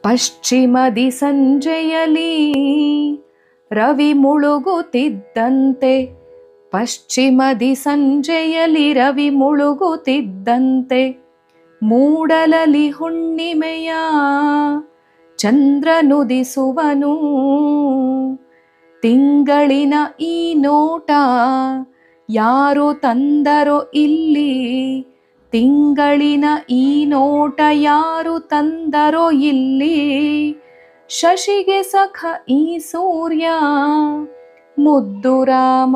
ಪಶ್ಚಿಮದಿ ಸಂಜೆಯಲಿ ರವಿ ಮುಳುಗುತ್ತಿದ್ದಂತೆ, ಪಶ್ಚಿಮದಿ ಸಂಜೆಯಲಿ ರವಿ ಮುಳುಗುತ್ತಿದ್ದಂತೆ, ಮೂಡಲಲಿ ಹುಣ್ಣಿಮೆಯ ಚಂದ್ರನುದಿಸುವನು. ತಿಂಗಳಿನ ಈ ನೋಟ ಯಾರು ತಂದರೋ ಇಲ್ಲಿ, ತಿಂಗಳಿನ ಈ ನೋಟ ಯಾರು ತಂದರೋ ಇಲ್ಲಿ, ಶಶಿಗೆ ಸಖ ಈ ಸೂರ್ಯ ಮುದ್ದು ರಾಮ,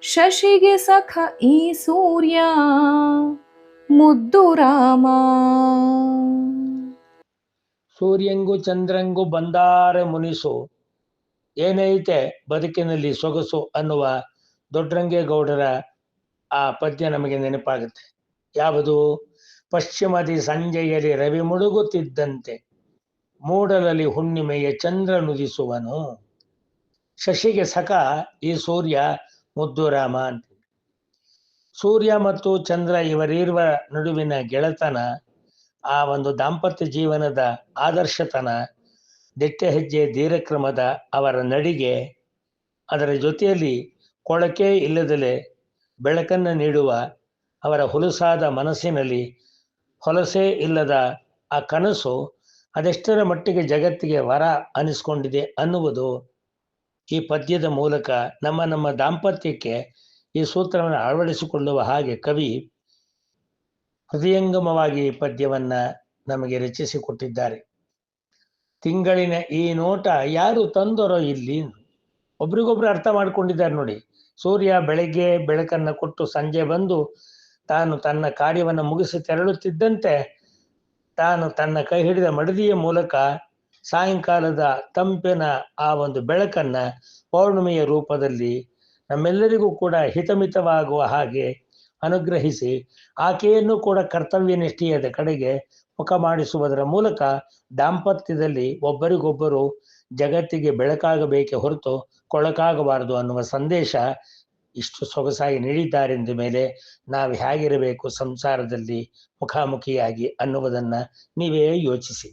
ಶಶಿಗೆ ಸಖ ಈ ಸೂರ್ಯ ಮುದ್ದು ರಾಮ. ಸೂರ್ಯಂಗೂ ಚಂದ್ರಂಗೂ ಬಂದಾರೆ ಮುನಿಸು, ಏನೈತೆ ಬದುಕಿನಲ್ಲಿ ಸೊಗಸು ಅನ್ನುವ ದೊಡ್ಡರಂಗೇಗೌಡರ ಆ ಪದ್ಯ ನಮಗೆ ನೆನಪಾಗುತ್ತೆ. ಯಾವುದು? ಪಶ್ಚಿಮದಿ ಸಂಜೆಯಲ್ಲಿ ರವಿ ಮುಳುಗುತ್ತಿದ್ದಂತೆ, ಮೂಡಲಲ್ಲಿ ಹುಣ್ಣಿಮೆಯ ಚಂದ್ರ ನುದಿಸುವನು, ಶಶಿಗೆ ಸಖ ಈ ಸೂರ್ಯ ಮುದ್ದು ರಾಮ ಅಂತ. ಸೂರ್ಯ ಮತ್ತು ಚಂದ್ರ ಇವರಿರುವ ನಡುವಿನ ಗೆಳೆತನ, ಆ ಒಂದು ದಾಂಪತ್ಯ ಜೀವನದ ಆದರ್ಶತನ, ದಿಟ್ಟ ಹೆಜ್ಜೆ ಧೀರಕ್ರಮದ ಅವರ ನಡಿಗೆ, ಅದರ ಜೊತೆಯಲ್ಲಿ ಕೊಳಕೆ ಇಲ್ಲದಲೇ ಬೆಳಕನ್ನು ನೀಡುವ ಅವರ ಹುಲುಸಾದ ಮನಸ್ಸಿನಲ್ಲಿ ಹೊಲಸೇ ಇಲ್ಲದ ಆ ಕನಸು ಅದೆಷ್ಟರ ಮಟ್ಟಿಗೆ ಜಗತ್ತಿಗೆ ವರ ಅನಿಸ್ಕೊಂಡಿದೆ ಅನ್ನುವುದು ಈ ಪದ್ಯದ ಮೂಲಕ ನಮ್ಮ ದಾಂಪತ್ಯಕ್ಕೆ ಈ ಸೂತ್ರವನ್ನು ಅಳವಡಿಸಿಕೊಳ್ಳುವ ಹಾಗೆ ಕವಿ ಹೃದಯಂಗಮವಾಗಿ ಈ ಪದ್ಯವನ್ನ ನಮಗೆ ರಚಿಸಿಕೊಟ್ಟಿದ್ದಾರೆ. ತಿಂಗಳಿನ ಈ ನೋಟ ಯಾರು ತಂದರೋ ಇಲ್ಲಿ, ಒಬ್ರಿಗೊಬ್ರು ಅರ್ಥ ಮಾಡ್ಕೊಂಡಿದ್ದಾರೆ ನೋಡಿ. ಸೂರ್ಯ ಬೆಳಗ್ಗೆ ಬೆಳಕನ್ನು ಕೊಟ್ಟು ಸಂಜೆ ಬಂದು ತಾನು ತನ್ನ ಕಾರ್ಯವನ್ನು ಮುಗಿಸಿ ತೆರಳುತ್ತಿದ್ದಂತೆ, ತಾನು ತನ್ನ ಕೈ ಹಿಡಿದ ಮಡದಿಯ ಮೂಲಕ ಸಾಯಂಕಾಲದ ತಂಪಿನ ಆ ಒಂದು ಬೆಳಕನ್ನ ಪೌರ್ಣಿಮೆಯ ರೂಪದಲ್ಲಿ ನಮ್ಮೆಲ್ಲರಿಗೂ ಕೂಡ ಹಿತಮಿತವಾಗುವ ಹಾಗೆ ಅನುಗ್ರಹಿಸಿ, ಆಕೆಯನ್ನು ಕೂಡ ಕರ್ತವ್ಯ ನಿಷ್ಠೆಯದ ಕಡೆಗೆ ಮುಖ ಮಾಡಿಸುವುದರ ಮೂಲಕ ದಾಂಪತ್ಯದಲ್ಲಿ ಒಬ್ಬರಿಗೊಬ್ಬರು ಜಗತ್ತಿಗೆ ಬೆಳಕಾಗಬೇಕೆ ಹೊರತು ಕೊಳಕಾಗಬಾರದು ಅನ್ನುವ ಸಂದೇಶ ಇಷ್ಟು ಸೊಗಸಾಗಿ ನೀಡಿದ್ದಾರೆಂದ ಮೇಲೆ ನಾವು ಹೇಗಿರಬೇಕು ಸಂಸಾರದಲ್ಲಿ ಮುಖಾಮುಖಿಯಾಗಿ ಅನ್ನುವುದನ್ನು ನೀವೇ ಯೋಚಿಸಿ.